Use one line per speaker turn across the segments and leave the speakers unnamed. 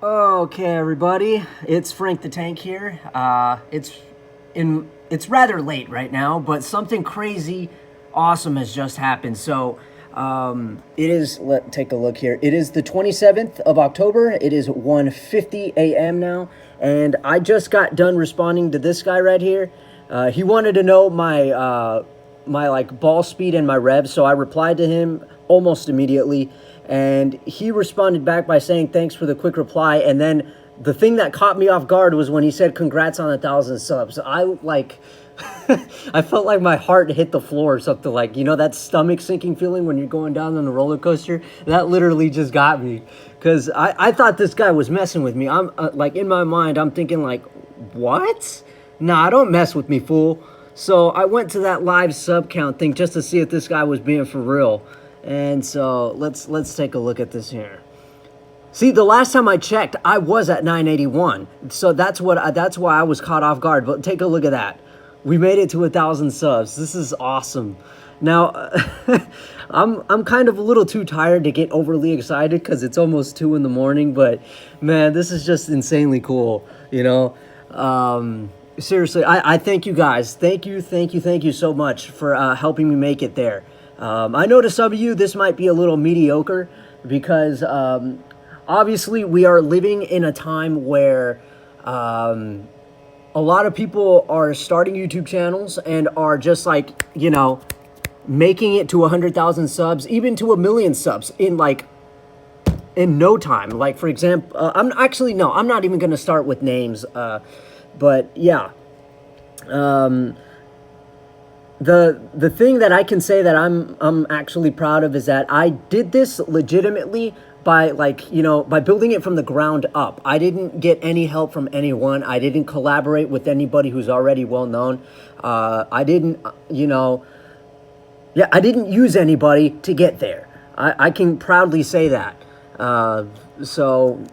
Okay, everybody, it's Frank the Tank here. It's rather late right now, but something crazy, awesome has just happened. So, let's take a look here. It is the 27th of October. It is 1:50 a.m. now, and I just got done responding to this guy right here. He wanted to know my like ball speed and my revs, so I replied to him almost immediately. And he responded back by saying, thanks for the quick reply. And then the thing that caught me off guard was when he said, congrats on 1,000 subs. I felt like my heart hit the floor or something, like, you know, that stomach sinking feeling when you're going down on a roller coaster. That literally just got me, because I thought this guy was messing with me. I'm like, in my mind, I'm thinking like, what? Nah, don't mess with me, fool. So I went to that live sub count thing just to see if this guy was being for real. And so let's take a look at this here. See, the last time I checked, I was at 981. So that's why I was caught off guard. But take a look at that. We made it to 1,000 subs. This is awesome. Now, I'm kind of a little too tired to get overly excited because it's almost 2 in the morning. But man, this is just insanely cool. You know, seriously, I thank you guys. Thank you so much for helping me make it there. I know to some of you this might be a little mediocre because obviously we are living in a time where a lot of people are starting YouTube channels and are just like, you know, making it to 100,000 subs, even to 1,000,000 subs in no time. Like, for example, I'm not even going to start with names, but yeah. The thing that I can say that I'm actually proud of is that I did this legitimately by, like, you know, by building it from the ground up. I didn't get any help from anyone. I didn't collaborate with anybody who's already well known. I didn't, you know, yeah, I didn't use anybody to get there. I can proudly say that. So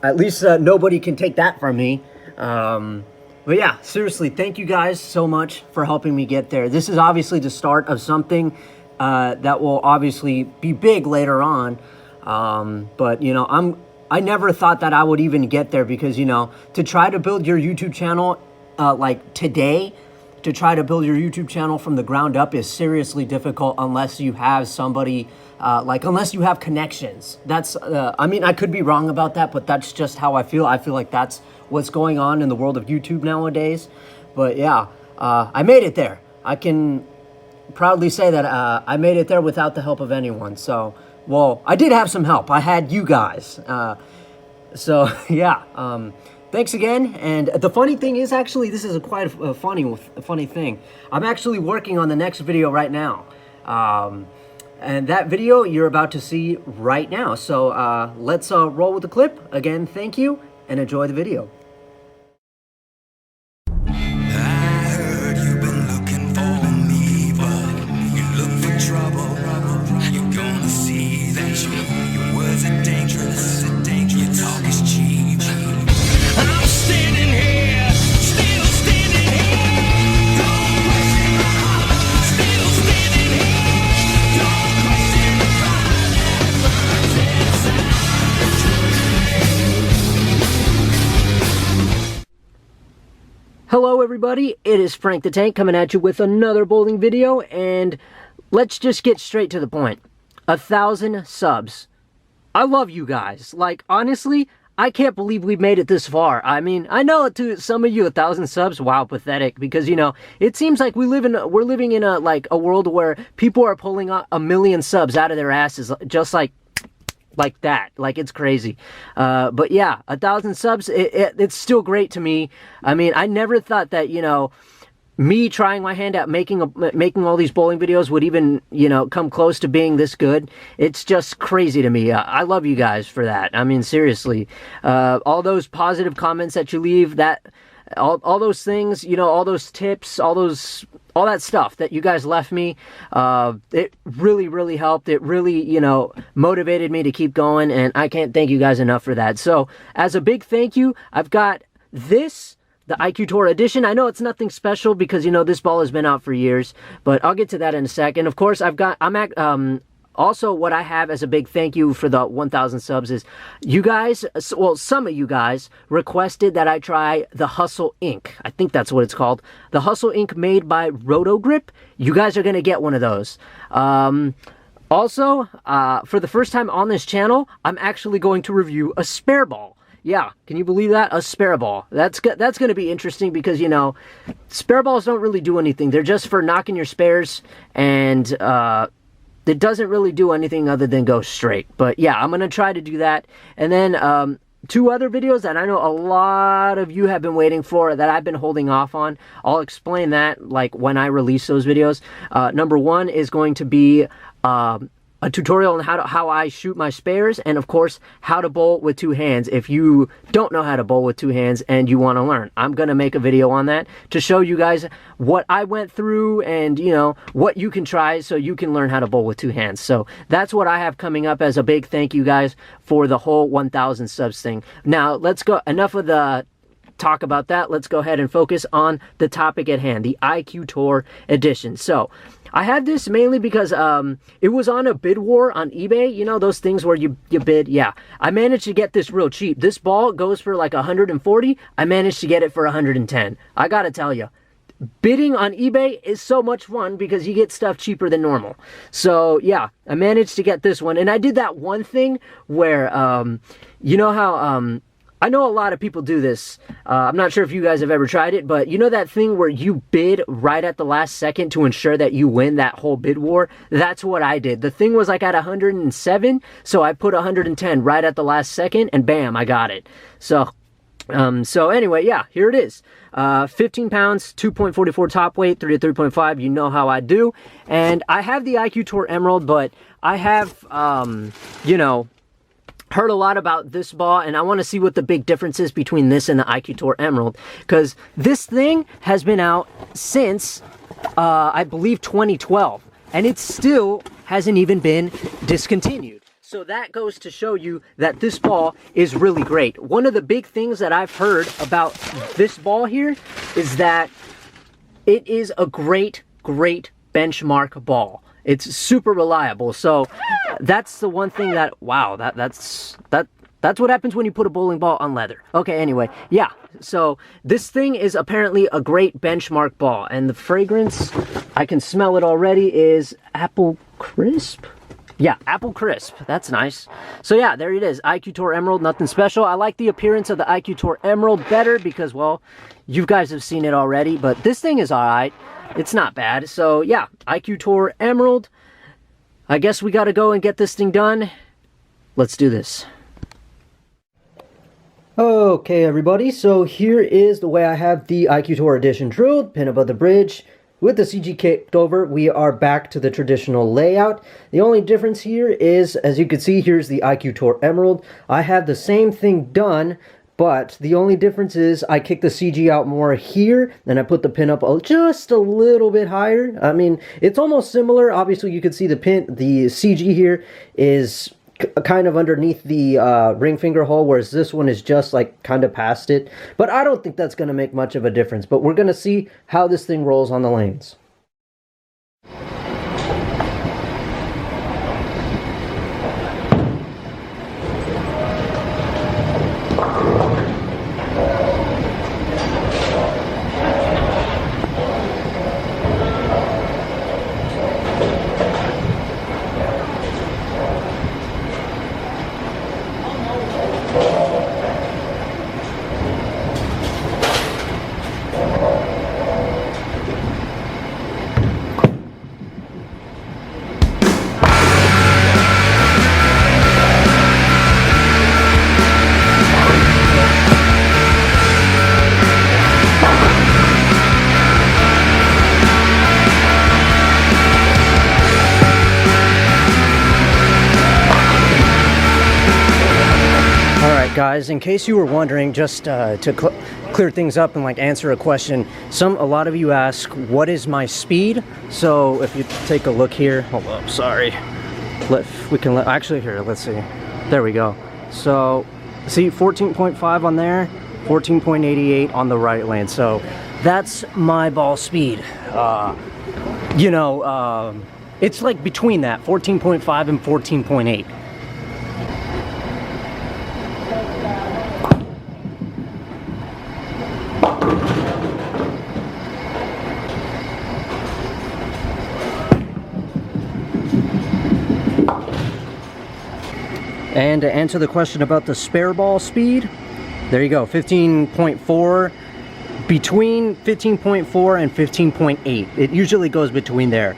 at least nobody can take that from me. But yeah, seriously, thank you guys so much for helping me get there. This is obviously the start of something that will obviously be big later on. But, you know, I never thought that I would even get there because, you know, to try to build your YouTube channel like today, to try to build your YouTube channel from the ground up is seriously difficult unless you have somebody, unless you have connections. That's, I mean, I could be wrong about that, but that's just how I feel. I feel like that's what's going on in the world of YouTube nowadays. But yeah, I made it there. I can proudly say that I made it there without the help of anyone. So, well, I did have some help. I had you guys. So yeah, thanks again. And the funny thing is, actually, this is quite a funny thing. I'm actually working on the next video right now. And that video you're about to see right now. So let's roll with the clip. Again, thank you and enjoy the video. Hello everybody, it is Frank the Tank coming at you with another bowling video, and let's just get straight to the point. 1,000 subs. I love you guys. Like, honestly, I can't believe we've made it this far. I mean, I know to some of you 1,000 subs, wow, pathetic, because, you know, it seems like we're living in a world where people are pulling 1,000,000 subs out of their asses just like that. Like, it's crazy. But yeah, 1,000 subs, it's still great to me. I mean, I never thought that, you know, me trying my hand at making all these bowling videos would even, you know, come close to being this good. It's just crazy to me. I love you guys for that. I mean, seriously, all those positive comments that you leave, all those things, you know, all those tips, all that stuff that you guys left me, it really helped. It really, you know, motivated me to keep going, and I can't thank you guys enough for that. So, as a big thank you, I've got this, the IQ Tour Edition. I know it's nothing special because, you know, this ball has been out for years, but I'll get to that in a second. Of course, Also, what I have as a big thank you for the 1,000 subs is you guys, well, some of you guys requested that I try the Hustle Ink. I think that's what it's called. The Hustle Ink made by Rotogrip. You guys are going to get one of those. Also, for the first time on this channel, I'm actually going to review a spare ball. Yeah, can you believe that? A spare ball. That's going to be interesting because, you know, spare balls don't really do anything. They're just for knocking your spares, and it doesn't really do anything other than go straight. But yeah, I'm going to try to do that. And then 2 other videos that I know a lot of you have been waiting for that I've been holding off on. I'll explain that like when I release those videos. Number 1 is going to be a tutorial on how I shoot my spares, and of course how to bowl with 2 hands. If you don't know how to bowl with 2 hands and you want to learn, I'm gonna make a video on that to show you guys what I went through and, you know, what you can try so you can learn how to bowl with 2 hands. So that's what I have coming up as a big thank you guys for the whole 1,000 subs thing. Now let's go, enough of the talk about that. Let's go ahead and focus on the topic at hand, the IQ Tour edition. So I had this mainly because it was on a bid war on eBay. You know, those things where you bid. Yeah, I managed to get this real cheap. This ball goes for like 140. I managed to get it for 110. I gotta tell you, bidding on eBay is so much fun because you get stuff cheaper than normal. So yeah, I managed to get this one. And I did that one thing where, you know how, I know a lot of people do this. I'm not sure if you guys have ever tried it, but you know that thing where you bid right at the last second to ensure that you win that whole bid war? That's what I did. The thing was like at 107, so I put 110 right at the last second, and bam, I got it. So anyway, yeah, here it is. 15 pounds, 2.44 top weight, 3 to 3.5. You know how I do. And I have the IQ Tour Emerald, but I have, you know, heard a lot about this ball, and I want to see what the big difference is between this and the IQ Tour Emerald, because this thing has been out since I believe 2012, and it still hasn't even been discontinued. So that goes to show you that this ball is really great. One of the big things that I've heard about this ball here is that it is a great benchmark ball. It's super reliable. So that's the one thing that, wow, that's what happens when you put a bowling ball on leather. Okay, anyway, yeah. So this thing is apparently a great benchmark ball, and the fragrance, I can smell it already, is apple crisp. Yeah, apple crisp. That's nice. So yeah, there it is. IQ Tour Emerald, nothing special. I like the appearance of the IQ Tour Emerald better because, well, you guys have seen it already, but this thing is all right. It's not bad. So yeah, IQ Tour Emerald. I guess we got to go and get this thing done. Let's do this. Okay, everybody. So here is the way I have the IQ Tour Edition drilled. Pin above the bridge. With the CG kicked over, we are back to the traditional layout. The only difference here is, as you can see, here's the IQ Tour Emerald. I have the same thing done, but the only difference is I kick the CG out more here, and I put the pin up just a little bit higher. I mean, it's almost similar. Obviously, you can see the CG here is kind of underneath the ring finger hole, whereas this one is just like kind of past it. But I don't think that's going to make much of a difference. But we're going to see how this thing rolls on the lanes. Guys, in case you were wondering, just to clear things up and like answer a question, a lot of you ask, what is my speed? So if you take a look here, hold up, sorry. Actually here, let's see. There we go. So see 14.5 on there, 14.88 on the right lane. So that's my ball speed. You know, It's like between that, 14.5 and 14.8. And to answer the question about the spare ball speed, there you go, 15.4, between 15.4 and 15.8. It usually goes between there.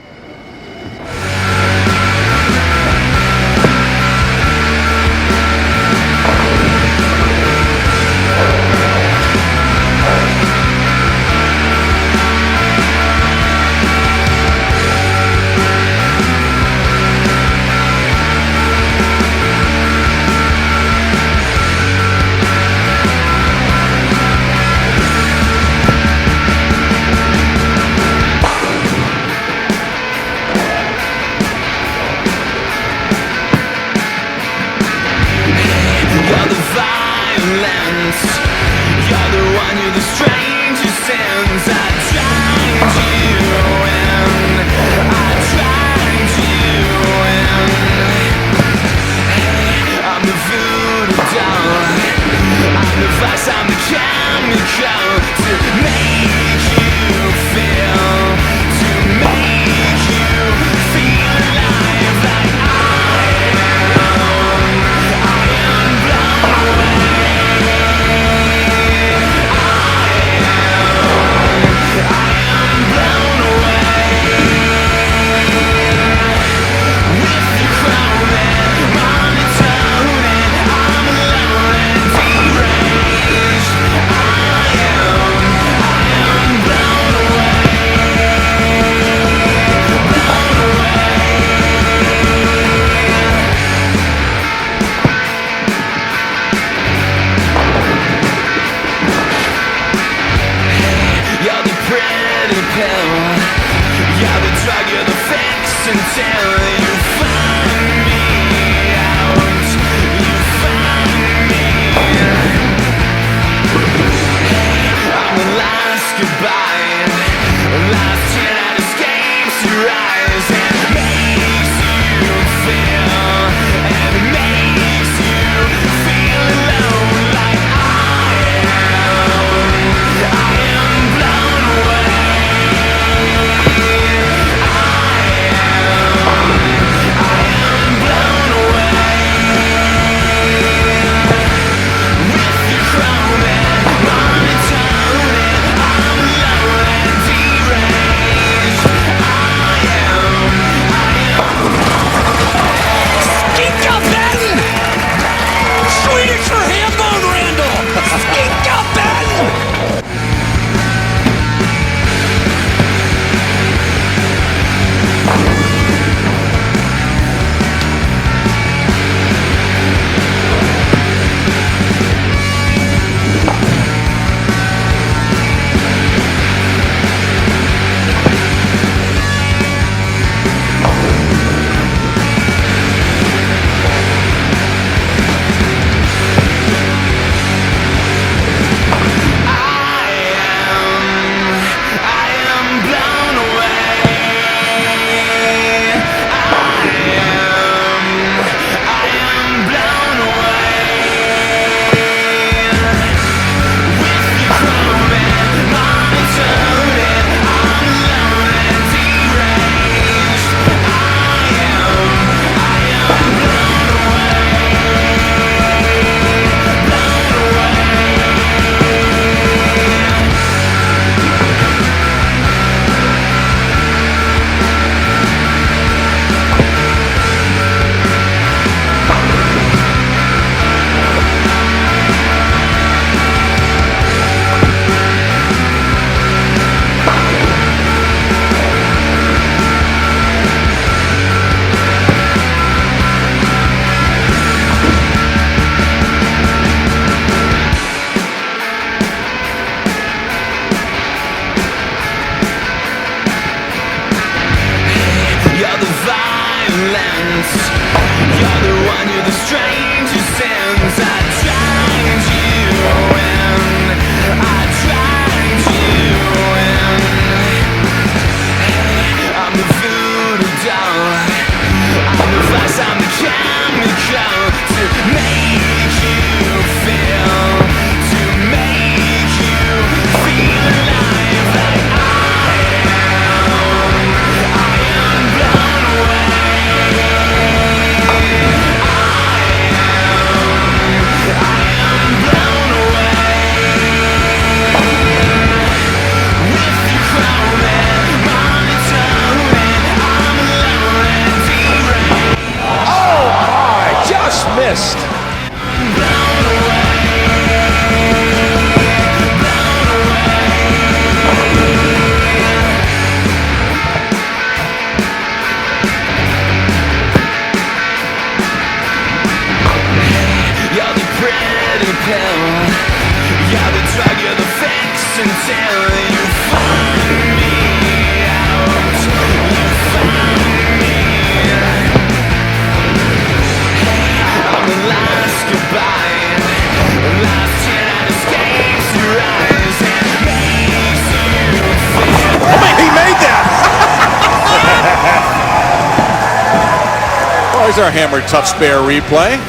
There's our Hammer Tough Spare replay.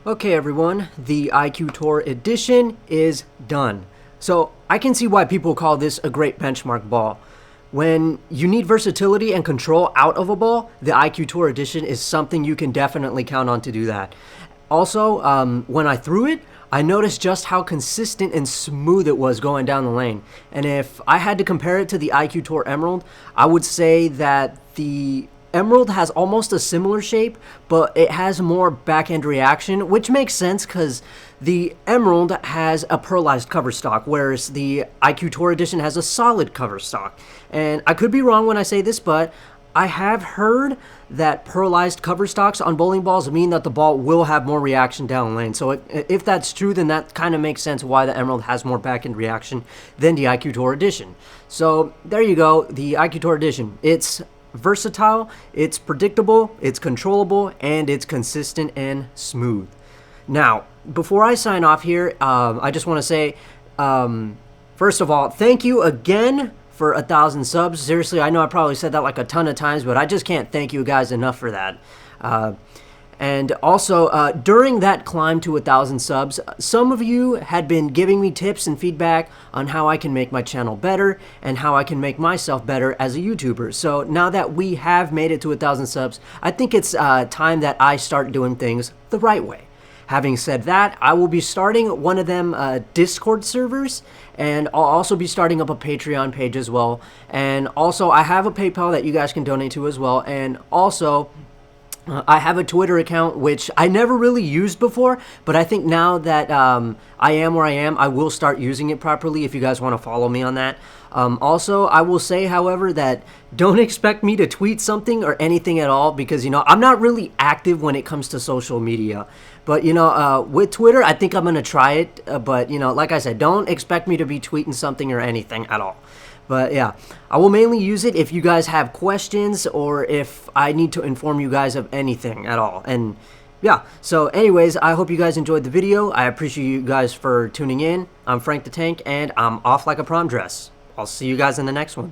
Okay everyone, the IQ Tour edition is done. So I can see why people call this a great benchmark ball. When you need versatility and control out of a ball, the IQ Tour edition is something you can definitely count on to do that. Also, when I threw it, I noticed just how consistent and smooth it was going down the lane. And if I had to compare it to the IQ Tour Emerald, I would say that the Emerald has almost a similar shape, but it has more back-end reaction, which makes sense because the Emerald has a pearlized cover stock, whereas the IQ Tour Edition has a solid cover stock. And I could be wrong when I say this, but I have heard that pearlized cover stocks on bowling balls mean that the ball will have more reaction down the lane. So if that's true, then that kind of makes sense why the Emerald has more back-end reaction than the IQ Tour Edition. So there you go, the IQ Tour Edition. It's versatile, it's predictable, it's controllable, and it's consistent and smooth. Now, before I sign off here, I just want to say, first of all, thank you again for 1,000 subs. Seriously, I know I probably said that like a ton of times, but I just can't thank you guys enough for that. And also, during that climb to 1,000 subs, some of you had been giving me tips and feedback on how I can make my channel better and how I can make myself better as a YouTuber. So now that we have made it to 1,000 subs, I think it's time that I start doing things the right way. Having said that, I will be starting one of them Discord servers, and I'll also be starting up a Patreon page as well. And also, I have a PayPal that you guys can donate to as well. And also, I have a Twitter account, which I never really used before, but I think now that I am where I am, I will start using it properly if you guys want to follow me on that. Also, I will say, however, that don't expect me to tweet something or anything at all because, you know, I'm not really active when it comes to social media. But, you know, with Twitter, I think I'm going to try it. But, you know, like I said, don't expect me to be tweeting something or anything at all. But yeah, I will mainly use it if you guys have questions or if I need to inform you guys of anything at all. And yeah, so anyways, I hope you guys enjoyed the video. I appreciate you guys for tuning in. I'm Frank the Tank, and I'm off like a prom dress. I'll see you guys in the next one.